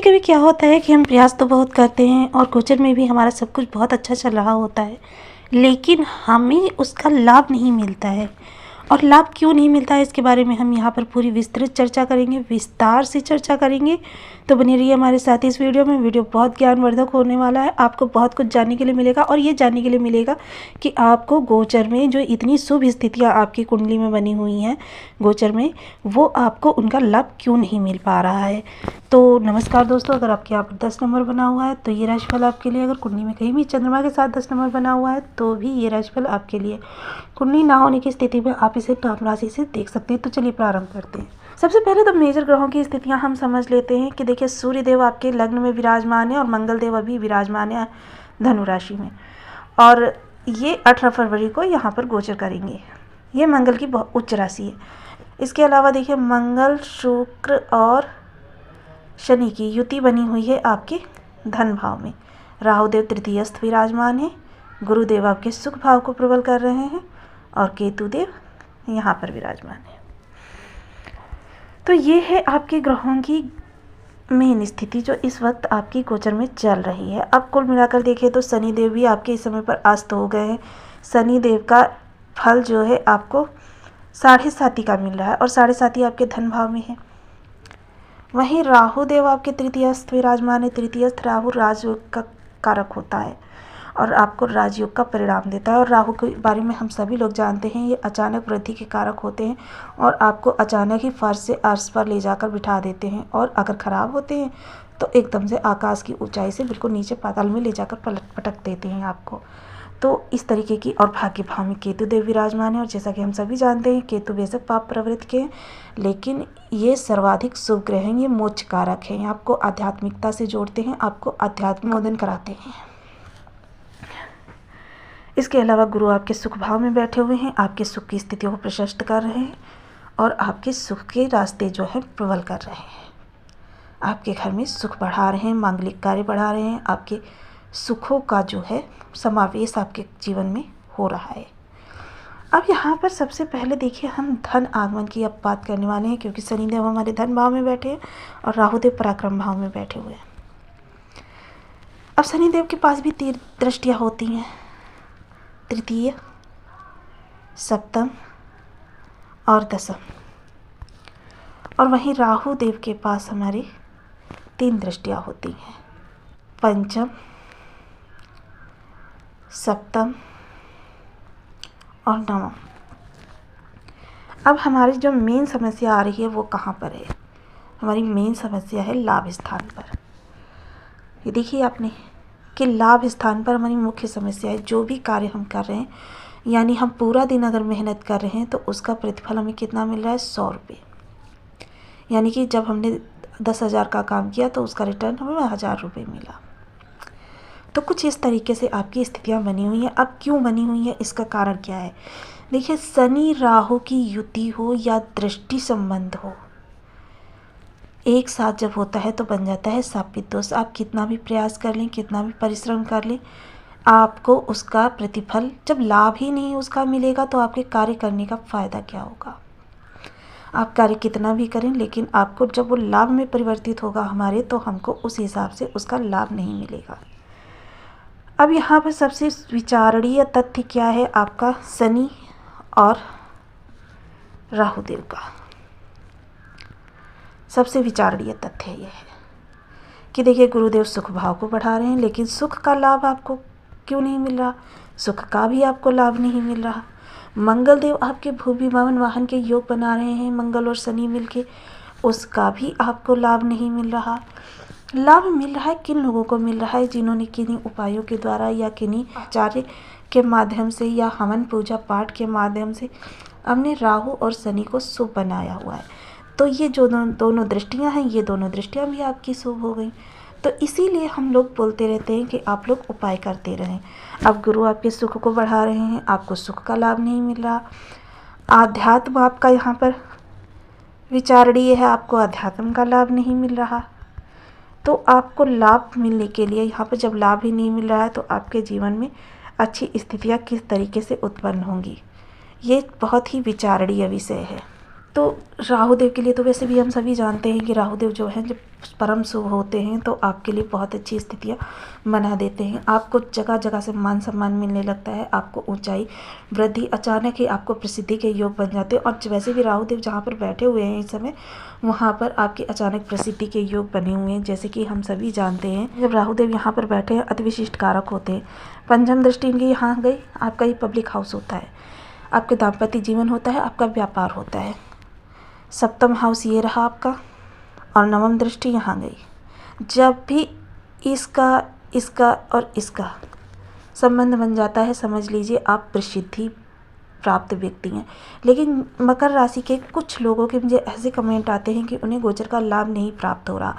कभी क्या होता है कि हम प्रयास तो बहुत करते हैं और गोचर में भी हमारा सब कुछ बहुत अच्छा चल रहा होता है, लेकिन हमें उसका लाभ नहीं मिलता है। और लाभ क्यों नहीं मिलता है इसके बारे में हम यहाँ पर पूरी विस्तृत चर्चा करेंगे, विस्तार से चर्चा करेंगे। तो बने रहिए हमारे साथ इस वीडियो में। वीडियो बहुत ज्ञानवर्धक होने वाला है, आपको बहुत कुछ जानने के लिए मिलेगा। और ये जानने के लिए मिलेगा कि आपको गोचर में जो इतनी शुभ स्थितियाँ आपकी कुंडली में बनी हुई हैं गोचर में, वो आपको उनका लाभ क्यों नहीं मिल पा रहा है। तो नमस्कार दोस्तों, अगर आपके यहाँ पर 10 नंबर बना हुआ है तो ये राशिफल आपके लिए। अगर कुंडली में कहीं भी चंद्रमा के साथ 10 नंबर बना हुआ है तो भी ये राशिफल आपके लिए। कुंडली ना होने की स्थिति में आप इसे नाम राशि से देख सकते हैं। तो चलिए प्रारंभ करते हैं। सबसे पहले तो मेजर ग्रहों की स्थितियां हम समझ लेते हैं कि देखिए, सूर्य देव आपके लग्न में विराजमान है और मंगल देव अभी विराजमान है धनु राशि में, और ये 18 फरवरी को यहाँ पर गोचर करेंगे। ये मंगल की बहुत उच्च राशि है। इसके अलावा देखिए, मंगल, शुक्र और शनि की युति बनी हुई है आपके धन भाव में। राहु देव तृतीयस्थ विराजमान है, गुरुदेव आपके सुख भाव को प्रबल कर रहे हैं और केतु देव यहाँ पर विराजमान है। तो ये है आपके ग्रहों की मेन स्थिति जो इस वक्त आपकी गोचर में चल रही है। अब कुल मिलाकर देखें तो शनि देव भी आपके इस समय पर अस्त हो गए हैं। शनि देव का फल जो है आपको 7.5 का मिल रहा है और 7.5 आपके धन भाव में है। वहीं राहु देव आपके तृतीयस्थ विराजमान है। तृतीयस्थ राहु राजयोग का कारक होता है और आपको राजयोग का परिणाम देता है। और राहु के बारे में हम सभी लोग जानते हैं, ये अचानक वृद्धि के कारक होते हैं और आपको अचानक ही फर्श से अर्श पर ले जाकर बिठा देते हैं, और अगर ख़राब होते हैं तो एकदम से आकाश की ऊंचाई से बिल्कुल नीचे पाताल में ले जाकर पटक देते हैं आपको। तो इस तरीके की। और भाग्य भाव में केतु देव विराजमान है, और जैसा कि हम सभी जानते हैं केतु बेशक पाप प्रवृत्ति के हैं, लेकिन ये सर्वाधिक शुभ ग्रह हैं। ये मोक्ष कारक हैं, आपको आध्यात्मिकता से जोड़ते हैं, आपको आध्यात्मिक मोदन कराते हैं। इसके अलावा गुरु आपके सुख भाव में बैठे हुए हैं, आपके सुख की स्थितियों को प्रशस्त कर रहे हैं और आपके सुख के रास्ते जो है प्रबल कर रहे हैं। आपके घर में सुख बढ़ा रहे हैं, मांगलिक कार्य बढ़ा रहे हैं, आपके सुखों का जो है समावेश आपके जीवन में हो रहा है। अब यहाँ पर सबसे पहले देखिए, हम धन आगमन की अब बात करने वाले हैं, क्योंकि शनिदेव हमारे धन भाव में बैठे हैं और राहुदेव पराक्रम भाव में बैठे हुए हैं। अब शनिदेव के पास भी 3 दृष्टियाँ होती हैं, तृतीय, सप्तम और दशम। और वहीं राहु देव के पास हमारी 3 दृष्टियाँ होती हैं, पंचम, सप्तम और नवम। अब हमारी जो मेन समस्या आ रही है वो कहाँ पर है? हमारी मेन समस्या है लाभ स्थान पर। ये देखिए आपने कि लाभ स्थान पर हमारी मुख्य समस्या है। जो भी कार्य हम कर रहे हैं, यानी हम पूरा दिन अगर मेहनत कर रहे हैं तो उसका प्रतिफल हमें कितना मिल रहा है? 100 रुपये। यानी कि जब हमने 10,000 का काम किया तो उसका रिटर्न हमें 1,000 रुपये मिला। तो कुछ इस तरीके से आपकी स्थितियाँ बनी हुई हैं। अब क्यों बनी हुई है, इसका कारण क्या है? देखिए, शनि राहु की युति हो या दृष्टि संबंध हो, एक साथ जब होता है तो बन जाता है शापित दोष। आप कितना भी प्रयास कर लें, कितना भी परिश्रम कर लें, आपको उसका प्रतिफल जब लाभ ही नहीं उसका मिलेगा तो आपके कार्य करने का फ़ायदा क्या होगा? आप कार्य कितना भी करें, लेकिन आपको जब वो लाभ में परिवर्तित होगा हमारे, तो हमको उस हिसाब से उसका लाभ नहीं मिलेगा। अब यहाँ पर सबसे विचारणीय तथ्य क्या है? आपका शनि और राहुदेव का सबसे विचारणीय तथ्य यह है कि देखिए, गुरुदेव सुख भाव को बढ़ा रहे हैं, लेकिन सुख का लाभ आपको क्यों नहीं मिल रहा? सुख का भी आपको लाभ नहीं मिल रहा। मंगल देव आपके भूमि भवन वाहन के योग बना रहे हैं, मंगल और शनि मिलके, उसका भी आपको लाभ नहीं मिल रहा। लाभ मिल रहा है किन लोगों को मिल रहा है? जिन्होंने किन्हीं उपायों के द्वारा या किन्हीं आचार्य के माध्यम से या हवन पूजा पाठ के माध्यम से हमने राहु और शनि को शुभ बनाया हुआ है। तो ये जो दोनों दृष्टियां हैं, ये दोनों दृष्टियां भी आपकी शुभ हो गई। तो इसीलिए हम लोग बोलते रहते हैं कि आप लोग उपाय करते रहें। अब गुरु आपके सुख को बढ़ा रहे हैं, आपको सुख का लाभ नहीं मिल रहा। आध्यात्म आपका यहाँ पर विचारणीय है, आपको अध्यात्म का लाभ नहीं मिल रहा। तो आपको लाभ मिलने के लिए यहाँ पर जब लाभ ही नहीं मिल रहा है तो आपके जीवन में अच्छी स्थितियाँ किस तरीके से उत्पन्न होंगी, ये बहुत ही विचारणीय विषय है। तो राहु देव के लिए तो वैसे भी हम सभी जानते हैं कि राहु देव जो है जब परम शुभ होते हैं तो आपके लिए बहुत अच्छी स्थितियाँ बना देते हैं। आपको जगह जगह से मान सम्मान मिलने लगता है, आपको ऊंचाई वृद्धि अचानक ही आपको प्रसिद्धि के योग बन जाते हैं। और वैसे भी राहु देव जहाँ पर बैठे हुए हैं इस समय, वहाँ पर आपकी अचानक प्रसिद्धि के योग बने हुए हैं। जैसे कि हम सभी जानते हैं जब राहु देव यहाँ पर बैठे हैं अति विशिष्ट कारक होते हैं। पंचम दृष्टि इनकी यहाँ गई, आपका ये पब्लिक हाउस होता है, आपके दाम्पत्य जीवन होता है, आपका व्यापार होता है। सप्तम हाउस ये रहा आपका, और नवम दृष्टि यहाँ गई। जब भी इसका और इसका संबंध बन जाता है, समझ लीजिए आप प्रसिद्धि प्राप्त व्यक्ति हैं। लेकिन मकर राशि के कुछ लोगों के मुझे ऐसे कमेंट आते हैं कि उन्हें गोचर का लाभ नहीं प्राप्त हो रहा।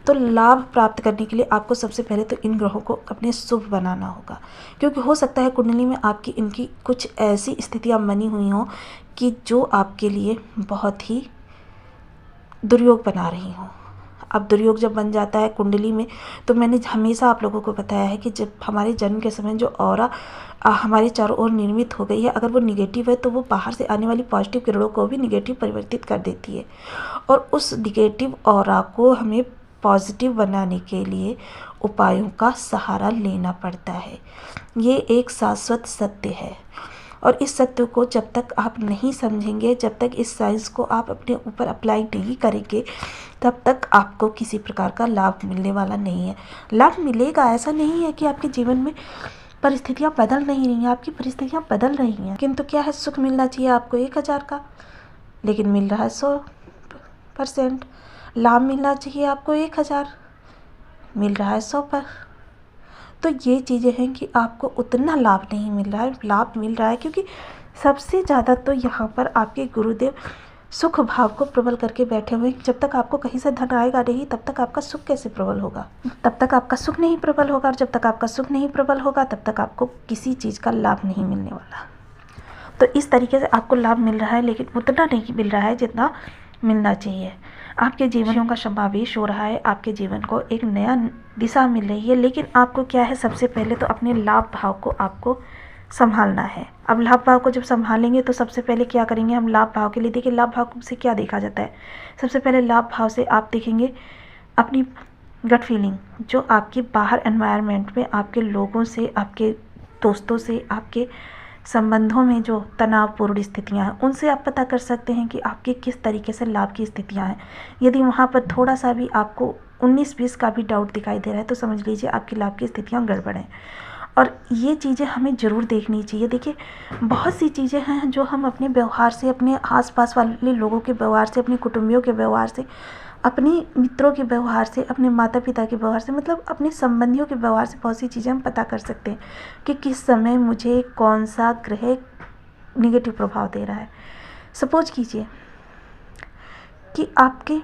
तो लाभ प्राप्त करने के लिए आपको सबसे पहले तो इन ग्रहों को अपने शुभ बनाना होगा, क्योंकि हो सकता है कुंडली में आपकी इनकी कुछ ऐसी स्थितियाँ बनी हुई हों कि जो आपके लिए बहुत ही दुर्योग बना रही हों। अब दुर्योग जब बन जाता है कुंडली में, तो मैंने हमेशा आप लोगों को बताया है कि जब हमारे जन्म के समय जो ऑरा हमारे चारों ओर निर्मित हो गई है, अगर वो निगेटिव है तो वो बाहर से आने वाली पॉजिटिव किरणों को भी निगेटिव परिवर्तित कर देती है। और उस निगेटिव ऑरा को हमें पॉजिटिव बनाने के लिए उपायों का सहारा लेना पड़ता है। ये एक शाश्वत सत्य है, और इस सत्य को जब तक आप नहीं समझेंगे, जब तक इस साइंस को आप अपने ऊपर अप्लाई नहीं करेंगे, तब तक आपको किसी प्रकार का लाभ मिलने वाला नहीं है। लाभ मिलेगा, ऐसा नहीं है कि आपके जीवन में परिस्थितियाँ बदल नहीं रही हैं, आपकी परिस्थितियाँ बदल रही हैं। किंतु क्या है, सुख मिलना चाहिए आपको 1000 का, लेकिन मिल रहा है 100%। लाभ मिलना चाहिए आपको 1000, मिल रहा है 100 पर। तो ये चीज़ें हैं कि आपको उतना लाभ नहीं मिल रहा है। लाभ मिल रहा है क्योंकि सबसे ज़्यादा तो यहाँ पर आपके गुरुदेव सुख भाव को प्रबल करके बैठे हुए हैं। जब तक आपको कहीं से धन आएगा नहीं, तब तक आपका सुख कैसे प्रबल होगा? तब तक आपका सुख नहीं प्रबल होगा, और जब तक आपका सुख नहीं प्रबल होगा तब तक आपको किसी चीज़ का लाभ नहीं मिलने वाला। तो इस तरीके से आपको लाभ मिल रहा है, लेकिन उतना नहीं मिल रहा है जितना मिलना चाहिए। आपके जीवनों का समावेश हो रहा है, आपके जीवन को एक नया दिशा मिल रही है। लेकिन आपको क्या है, सबसे पहले तो अपने लाभ भाव को आपको संभालना है। अब लाभ भाव को जब संभालेंगे तो सबसे पहले क्या करेंगे, हम लाभ भाव के लिए देखिए लाभ भाव से क्या देखा जाता है। सबसे पहले लाभ भाव से आप देखेंगे अपनी गट फीलिंग, जो आपके बाहर एनवायरनमेंट में आपके लोगों से, आपके दोस्तों से, आपके संबंधों में जो तनावपूर्ण स्थितियां हैं, उनसे आप पता कर सकते हैं कि आपके किस तरीके से लाभ की स्थितियां हैं। यदि वहां पर थोड़ा सा भी आपको 19-20 का भी डाउट दिखाई दे रहा है, तो समझ लीजिए आपकी लाभ की स्थितियां गड़बड़ हैं। और ये चीज़ें हमें ज़रूर देखनी चाहिए। देखिए, बहुत सी चीज़ें हैं जो हम अपने व्यवहार से, अपने आसपास वाले लोगों के व्यवहार से, अपने कुटुंबियों के व्यवहार से, अपने मित्रों के व्यवहार से, अपने माता पिता के व्यवहार से, मतलब अपने संबंधियों के व्यवहार से बहुत सी चीज़ें हम पता कर सकते हैं कि किस समय मुझे कौन सा ग्रह निगेटिव प्रभाव दे रहा है। सपोज कीजिए कि आपके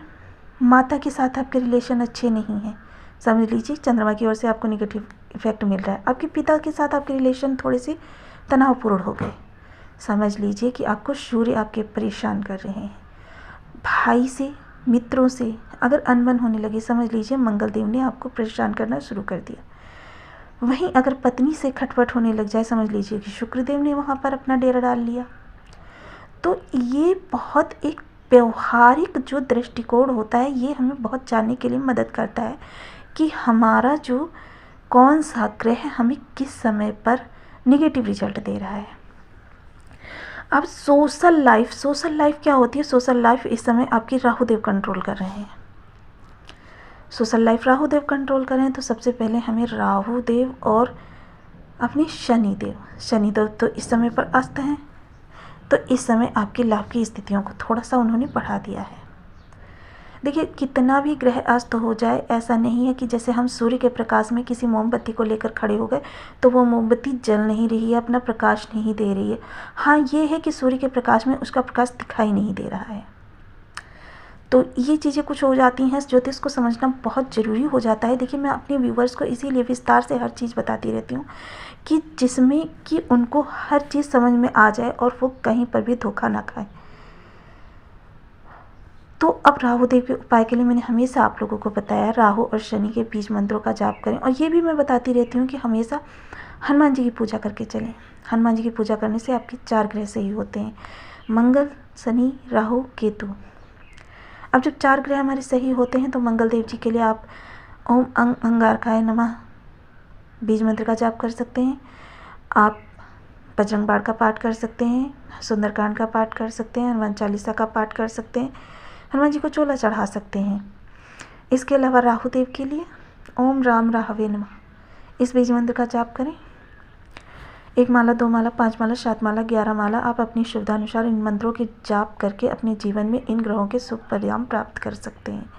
माता के साथ आपके रिलेशन अच्छे नहीं हैं, समझ लीजिए चंद्रमा की ओर से आपको निगेटिव इफेक्ट मिल रहा है। आपके पिता के साथ आपके रिलेशन थोड़े से तनावपूर्ण हो गए, समझ लीजिए कि आपको सूर्य आपके परेशान कर रहे हैं। भाई से, मित्रों से अगर अनबन होने लगी, समझ लीजिए मंगल देव ने आपको परेशान करना शुरू कर दिया। वहीं अगर पत्नी से खटपट होने लग जाए, समझ लीजिए कि शुक्रदेव ने वहाँ पर अपना डेरा डाल लिया। तो ये बहुत एक व्यवहारिक जो दृष्टिकोण होता है, ये हमें बहुत जानने के लिए मदद करता है कि हमारा जो कौन सा ग्रह हमें किस समय पर निगेटिव रिजल्ट दे रहा है। अब सोशल लाइफ क्या होती है? सोशल लाइफ इस समय आपकी राहु देव कंट्रोल कर रहे हैं। सोशल लाइफ राहु देव कंट्रोल कर रहे हैं, तो सबसे पहले हमें राहु देव और अपने शनिदेव तो इस समय पर अस्त हैं, तो इस समय आपकी लाभ की स्थितियों को थोड़ा सा उन्होंने बढ़ा दिया है। देखिए, कितना भी ग्रह अस्त हो जाए, ऐसा नहीं है कि जैसे हम सूर्य के प्रकाश में किसी मोमबत्ती को लेकर खड़े हो गए तो वो मोमबत्ती जल नहीं रही है, अपना प्रकाश नहीं दे रही है। हाँ, ये है कि सूर्य के प्रकाश में उसका प्रकाश दिखाई नहीं दे रहा है। तो ये चीज़ें कुछ हो जाती हैं, ज्योतिष को समझना बहुत ज़रूरी हो जाता है। देखिए, मैं अपने व्यूवर्स को इसीलिए विस्तार से हर चीज़ बताती रहती हूँ कि जिसमें कि उनको हर चीज़ समझ में आ जाए और वो कहीं पर भी धोखा ना खाए। तो अब राहु देव के उपाय के लिए मैंने हमेशा आप लोगों को बताया, राहु और शनि के बीज मंत्रों का जाप करें। और ये भी मैं बताती रहती हूँ कि हमेशा हनुमान जी की पूजा करके चलें। हनुमान जी की पूजा करने से आपके 4 ग्रह सही होते हैं, मंगल, शनि, राहु, केतु। अब जब 4 ग्रह हमारे सही होते हैं तो मंगल देव जी के लिए आप ओम अंगारकाय नमः बीज मंत्र का जाप कर सकते हैं। आप बजरंग बाण का पाठ कर सकते हैं, सुंदरकांड का पाठ कर सकते हैं, हनुमान चालीसा का पाठ कर सकते हैं, हनुमान जी को चोला चढ़ा सकते हैं। इसके अलावा राहु देव के लिए ओम राम राहवे नमः इस बीज मंत्र का जाप करें। 1 माला, 2 माला, 5 माला, 7 माला, 11 माला आप अपनी सुविधानुसार इन मंत्रों की जाप करके अपने जीवन में इन ग्रहों के शुभ परिणाम प्राप्त कर सकते हैं।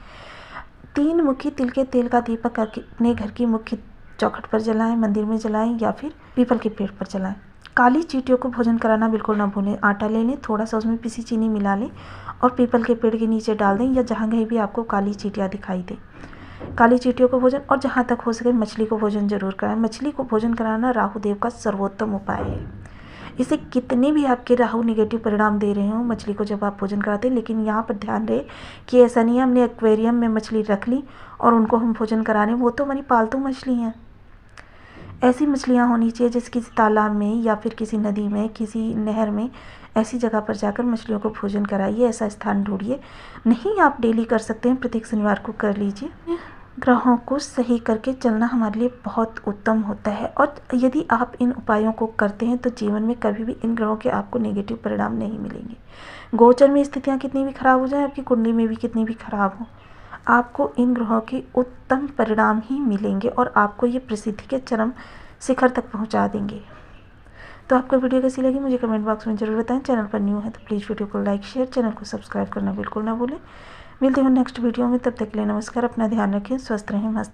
3 मुखी तिल के तेल का दीपक अपने घर की मुख्य चौखट पर जलाएं, मंदिर में जलाएं या फिर पीपल के पेड़ पर जलाएं। काली चींटियों को भोजन कराना बिल्कुल ना भूलें। आटा ले लें, थोड़ा सा उसमें पिसी चीनी मिला लें और पीपल के पेड़ के नीचे डाल दें या जहाँ कहीं भी आपको काली चींटियाँ दिखाई दें। काली चींटियों को भोजन और जहाँ तक हो सके मछली को भोजन जरूर कराएं। मछली को भोजन कराना राहु देव का सर्वोत्तम उपाय है। इसे कितने भी आपके राहु नेगेटिव परिणाम दे रहे हो मछली को जब आप भोजन कराते हैं, लेकिन यहाँ पर ध्यान रहे कि ऐसा नहीं है हमने एक्वेरियम में मछली रख ली और उनको हम भोजन करा रहे हैं। वो तो हमारी पालतू मछली हैं। ऐसी मछलियाँ होनी चाहिए जैसे किसी तालाब में या फिर किसी नदी में, किसी नहर में, ऐसी जगह पर जाकर मछलियों को भोजन कराइए। ऐसा स्थान ढूंढिए। नहीं आप डेली कर सकते हैं, प्रत्येक शनिवार को कर लीजिए। ग्रहों को सही करके चलना हमारे लिए बहुत उत्तम होता है और यदि आप इन उपायों को करते हैं तो जीवन में कभी भी इन ग्रहों के आपको नेगेटिव परिणाम नहीं मिलेंगे। गोचर में स्थितियाँ कितनी भी खराब हो जाए, आपकी कुंडली में भी कितनी भी खराब हो, आपको इन ग्रहों के उत्तम परिणाम ही मिलेंगे और आपको ये प्रसिद्धि के चरम शिखर तक पहुंचा देंगे। तो आपको वीडियो कैसी लगी मुझे कमेंट बॉक्स में ज़रूर बताएं। चैनल पर न्यू है तो प्लीज़ वीडियो को लाइक, शेयर, चैनल को सब्सक्राइब करना बिल्कुल ना भूलें। मिलते हैं नेक्स्ट वीडियो में, तब तक के लिए नमस्कार। अपना ध्यान रखें, स्वस्थ रहें, मस्त